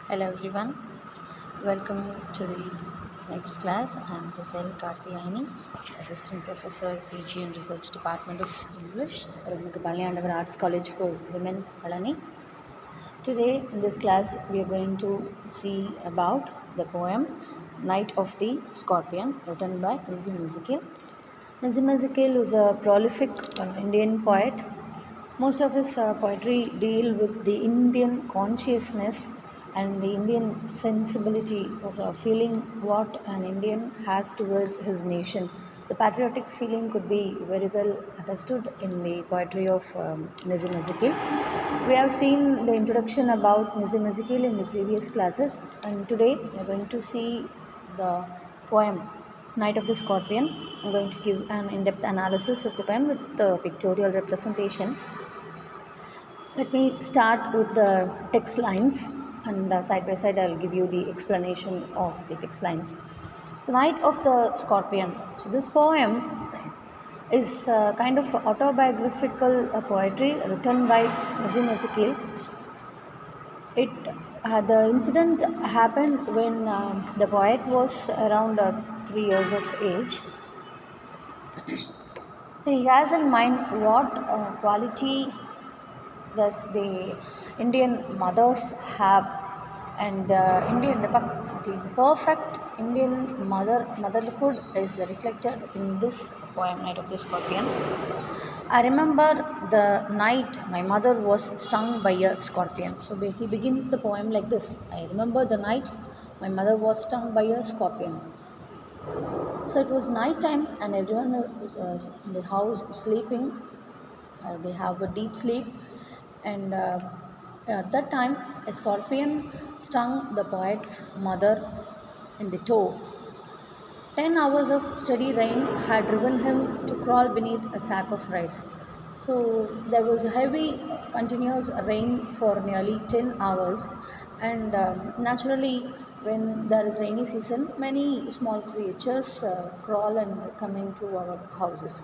Hello everyone, welcome to the next class. I am Mrs. L. Karthiyani, Assistant Professor, PG and Research Department of English, Raghunatha Arts College for Women, Palani. Today in this class we are going to see about the poem Night of the Scorpion written by Nazim Ezekiel. Nazim Ezekiel was a prolific Indian poet. Most of his poetry deal with the Indian consciousness and the Indian sensibility of feeling what an Indian has towards his nation. The patriotic feeling could be very well understood in the poetry of Nazim Ezekiel. We have seen the introduction about Nazim Ezekiel in the previous classes, and today we are going to see the poem Night of the Scorpion. I'm going to give an in-depth analysis of the poem with the pictorial representation. Let me start with the text lines, and side by side I'll give you the explanation of the text lines. So, Night of the Scorpion. So, this poem is kind of autobiographical poetry written by Nazim Ezekiel. The incident happened when the poet was around 3 years of age. So he has in mind what quality does the Indian mothers have, and the perfect Indian motherhood is reflected in this poem, Night of the Scorpion. I remember the night my mother was stung by a scorpion. So he begins the poem like this: I remember the night my mother was stung by a scorpion. So it was night time, and everyone was in the house sleeping. They have a deep sleep, and at that time, a scorpion stung the poet's mother in the toe. 10 hours of steady rain had driven him to crawl beneath a sack of rice. So there was a heavy, continuous rain for nearly 10 hours, and naturally, when there is rainy season, many small creatures crawl and come into our houses.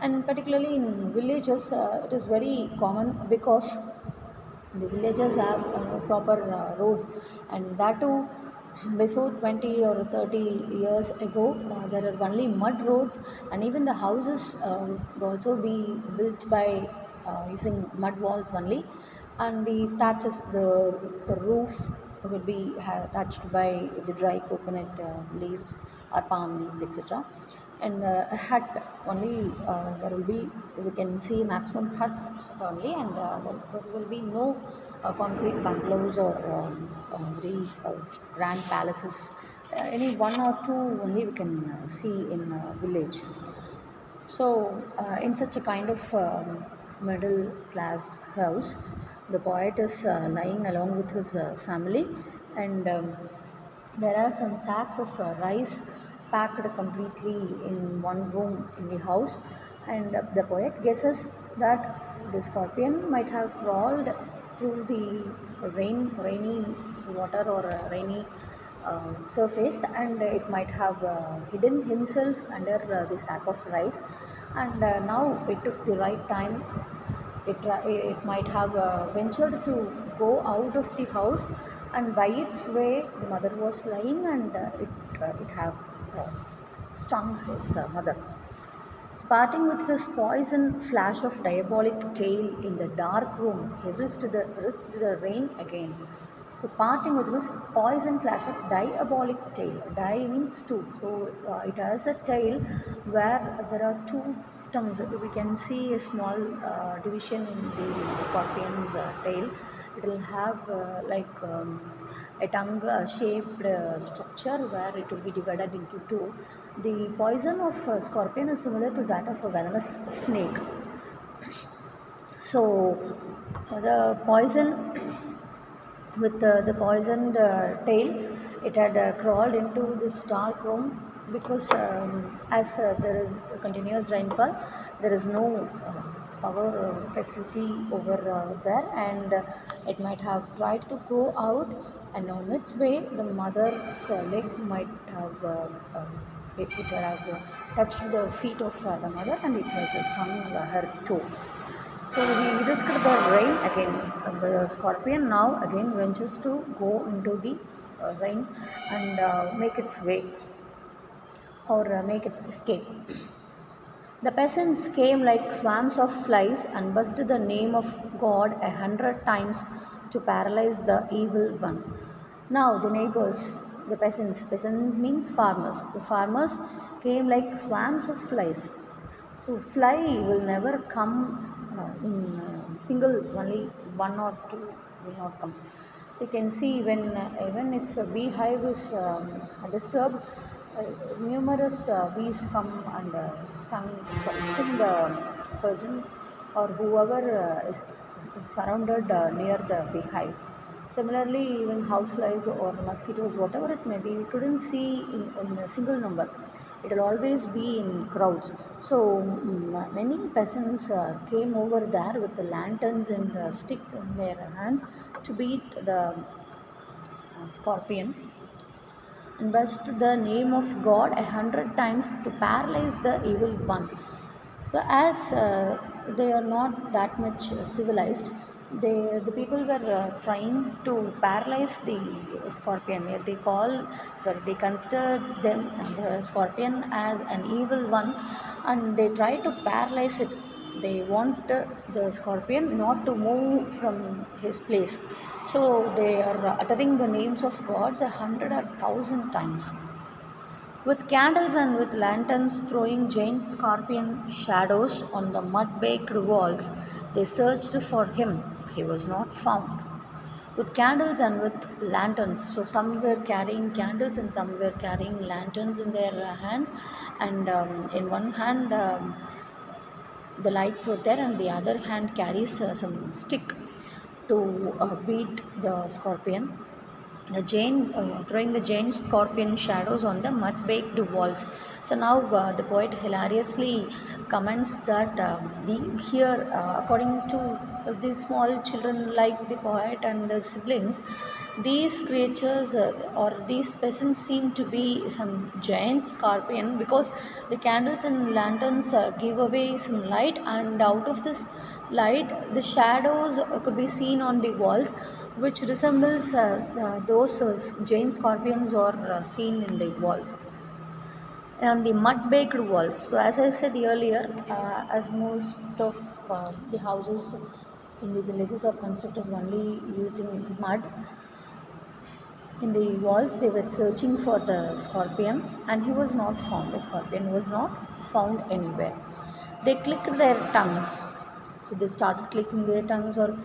And particularly in villages, it is very common because the villages have proper roads, and that too before 20 or 30 years ago there are only mud roads, and even the houses would also be built by using mud walls only, and the roof will be thatched by the dry coconut leaves or palm leaves, etc. And a hut only, there will be, we can see maximum huts only, and there will be no concrete bungalows or very grand palaces. Any one or two only we can see in village. So in such a kind of middle class house, the poet is lying along with his family, and there are some sacks of rice packed completely in one room in the house, and the poet guesses that the scorpion might have crawled through the rainy water or rainy surface, and it might have hidden himself under the sack of rice, and now it took the right time. It might have ventured to go out of the house, and by its way the mother was lying, and it have uh, stung his mother. So, parting with his poison flash of diabolic tail in the dark room, he risked the rain again. So, parting with his poison flash of diabolic tail. Di means two. So, it has a tail where there are two tongues. We can see a small division in the scorpion's tail. It will have a tongue shaped structure where it will be divided into two. The poison of scorpion is similar to that of a venomous snake. So the poison with the poisoned tail, it had crawled into this dark room because as there is continuous rainfall, there is no power facility over there, and it might have tried to go out, and on its way the mother's leg might have it would have touched the feet of the mother, and it has stung her toe. So he risked the rain again. The scorpion now again ventures to go into the rain and make its way or make its escape. The peasants came like swarms of flies and buzzed the name of God 100 times to paralyze the evil one. Now the neighbors, the peasants means farmers. The farmers came like swarms of flies. So fly will never come in single, only one or two will not come. So you can see when even if a beehive is disturbed, uh, numerous bees come and sting the person or whoever is surrounded near the beehive. Similarly, even houseflies or mosquitoes, whatever it may be, we couldn't see in a single number. It will always be in crowds. So many peasants came over there with the lanterns and sticks in their hands to beat the scorpion and blessed the name of God 100 times to paralyze the evil one. So as they are not that much civilized, the people were trying to paralyze the scorpion. They consider them the scorpion as an evil one, and they try to paralyze it. They want the scorpion not to move from his place. So they are uttering the names of gods 100 or 1,000 times. With candles and with lanterns throwing giant scorpion shadows on the mud baked walls, they searched for him. He was not found. With candles and with lanterns, so some were carrying candles and some were carrying lanterns in their hands, and in one hand the lights were there, and the other hand carries some stick to beat the scorpion. The giant throwing the giant scorpion shadows on the mud baked walls. So now the poet hilariously comments that the here according to the small children like the poet and the siblings, these creatures or these peasants seem to be some giant scorpion, because the candles and lanterns give away some light, and out of this light the shadows could be seen on the walls, which resembles those giant scorpions are seen in the walls and the mud baked walls. So as I said earlier, as most of the houses in the villages are constructed only using mud, in the walls they were searching for the scorpion, and he was not found. The scorpion was not found anywhere. They clicked their tongues. So they started clicking their tongues, or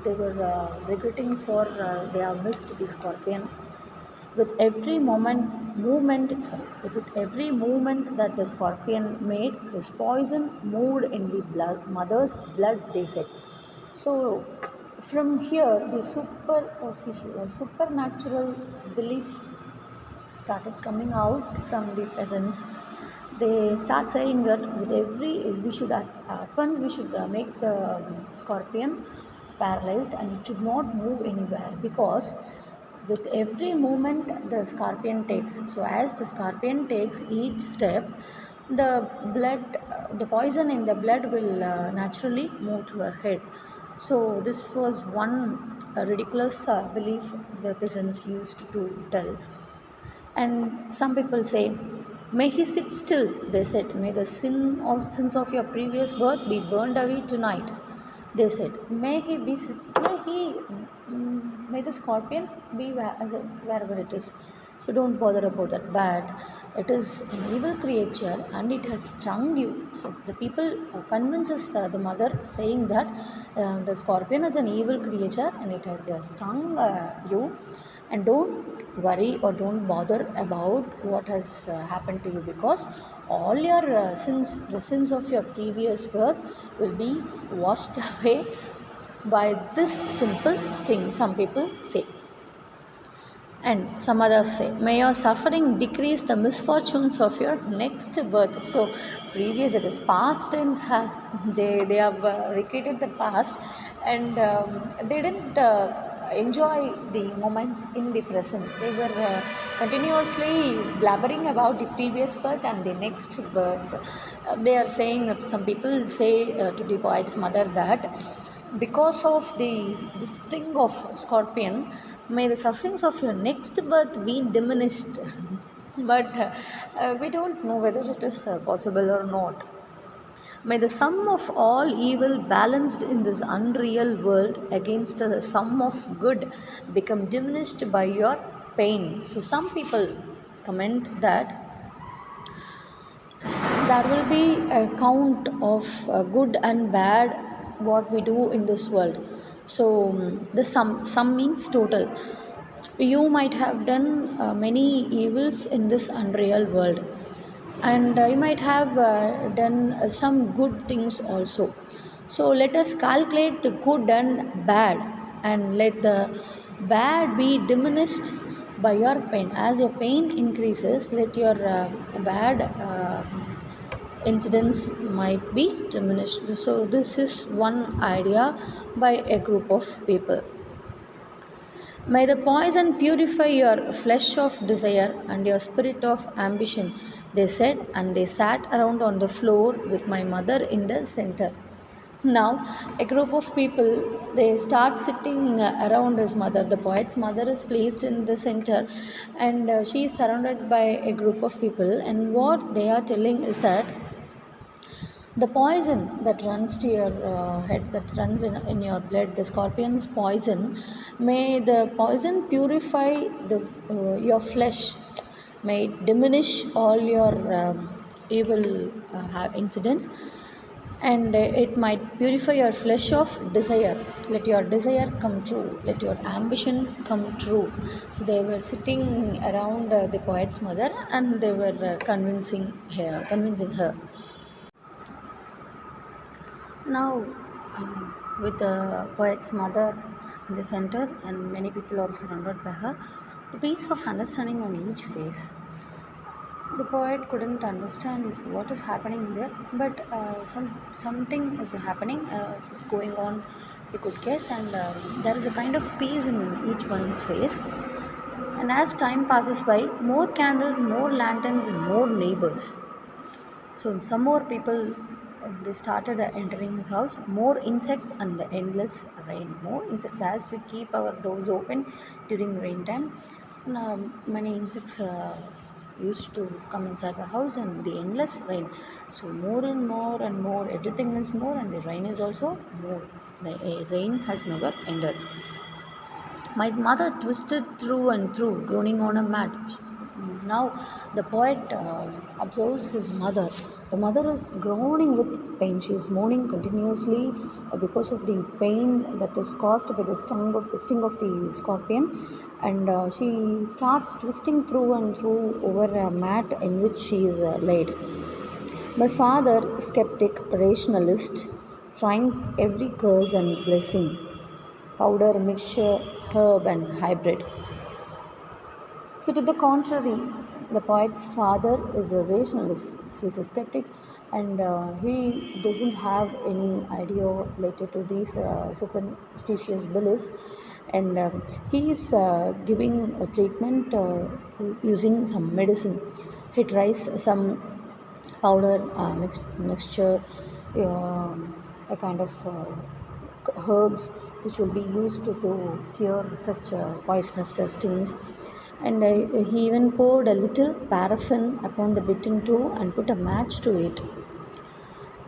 they were regretting for they have missed the scorpion. With every with every movement that the scorpion made, his poison moved in the mother's blood, they said. So from here the supernatural belief started coming out from the peasants. They start saying that with every we should at once we should make the scorpion paralyzed, and it should not move anywhere, because with every movement the scorpion takes, so as the scorpion takes each step, the blood the poison in the blood will naturally move to her head. So this was one ridiculous belief the peasants used to tell. And some people say, may he sit still, they said. May the sins of your previous birth be burned away tonight, they said. May the scorpion be wherever it is. So don't bother about that. But it is an evil creature and it has stung you. So the people convinces the mother, saying that the scorpion is an evil creature and it has stung you, and don't worry or don't bother about what has happened to you, because all your the sins of your previous birth will be washed away by this simple sting, some people say. And some others say, may your suffering decrease the misfortunes of your next birth. So previous, it is past tense, they have recreated the past, and they didn't enjoy the moments in the present. They were continuously blabbering about the previous birth and the next birth. They are saying, some people say to the boy's mother that because of the sting of scorpion, may the sufferings of your next birth be diminished. But we don't know whether it is possible or not. May the sum of all evil balanced in this unreal world against the sum of good become diminished by your pain. So, some people comment that there will be a count of good and bad what we do in this world. So, the sum means total. You might have done many evils in this unreal world, and you might have done some good things also. So let us calculate the good and bad, and let the bad be diminished by your pain. As your pain increases, let your bad incidents might be diminished. So this is one idea by a group of people. May the poison purify your flesh of desire and your spirit of ambition, they said, and they sat around on the floor with my mother in the center. Now, a group of people, they start sitting around his mother. The poet's mother is placed in the center, and she is surrounded by a group of people. And what they are telling is that the poison that runs to your head, that runs in your blood, the scorpion's poison, may the poison purify your flesh, may it diminish all your evil incidents, and it might purify your flesh of desire. Let your desire come true, let your ambition come true. So they were sitting around the poet's mother, and they were convincing her. Now, with the poet's mother in the center and many people are surrounded by her, the piece of understanding on each face. The poet couldn't understand what is happening there, but something is happening. It's going on. He could guess, and there is a kind of peace in each one's face. And as time passes by, more candles, more lanterns, and more neighbors. So some more people, they started entering his house. More insects and the endless rain. More insects as we keep our doors open during rain time. Many insects used to come inside the house, and the endless rain. So more and more and more, everything is more, and the rain is also more. The rain has never ended. My mother twisted through and through, groaning on a mat. Now the poet observes his mother. The mother is groaning with pain. She is moaning continuously because of the pain that is caused by the sting of the scorpion, and she starts twisting through and through over a mat in which she is laid. My father, skeptic, rationalist, trying every curse and blessing, powder, mixture, herb, and hybrid. So, to the contrary, the poet's father is a rationalist. He is a skeptic, and he doesn't have any idea related to these superstitious beliefs. And he is giving a treatment using some medicine. He tries some powder mixture, a kind of herbs which will be used to cure such poisonous stings, and he even poured a little paraffin upon the bitten toe and put a match to it.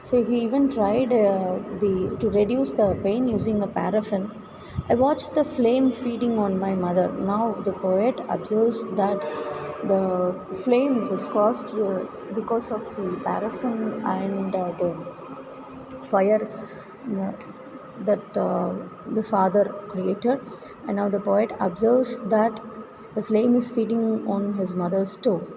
So he even tried to reduce the pain using a paraffin. I watched the flame feeding on my mother. Now the poet observes that the flame was caused because of the paraffin and the fire that the father created. And now the poet observes that the flame is feeding on his mother's toe.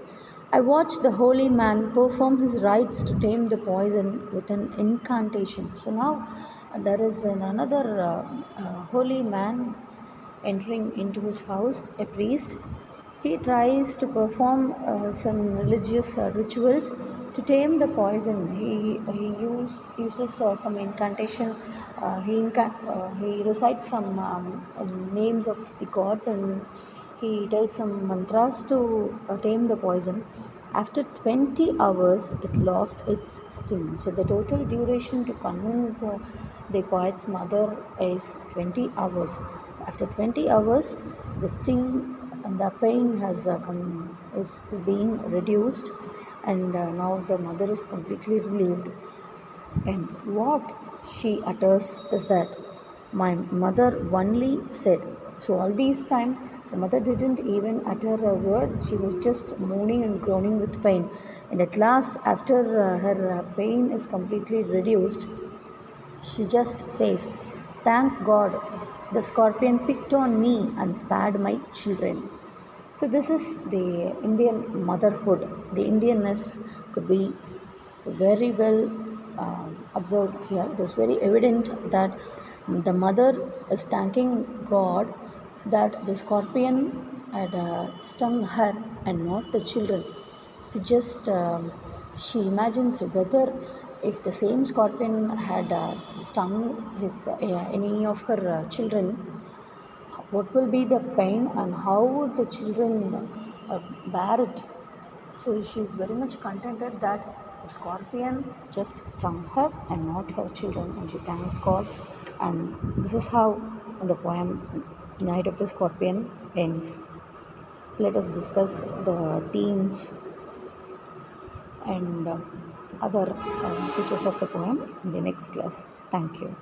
I watched the holy man perform his rites to tame the poison with an incantation. So now there is another holy man entering into his house, a priest. He tries to perform some religious rituals To tame the poison, uses some incantation. He recites some names of the gods, and he tells some mantras to tame the poison. After 20 hours, it lost its sting. So the total duration to convince the poet's mother is 20 hours. After 20 hours, the sting and the pain is being reduced, and now the mother is completely relieved. And what she utters is that my mother only said. So all these time, the mother didn't even utter a word. She was just moaning and groaning with pain. And at last, after her pain is completely reduced, she just says, "Thank God, the scorpion picked on me and spared my children." So this is the Indian motherhood. The Indianness could be very well observed here. It is very evident that the mother is thanking God that the scorpion had stung her and not the children. She imagines whether if the same scorpion had stung any of her children, what will be the pain and how would the children bear it. So she is very much contented that the scorpion just stung her and not her children, and she thanks God. And this is how the poem Night of the Scorpion ends. So let us discuss the themes and other features of the poem in the next class. Thank you.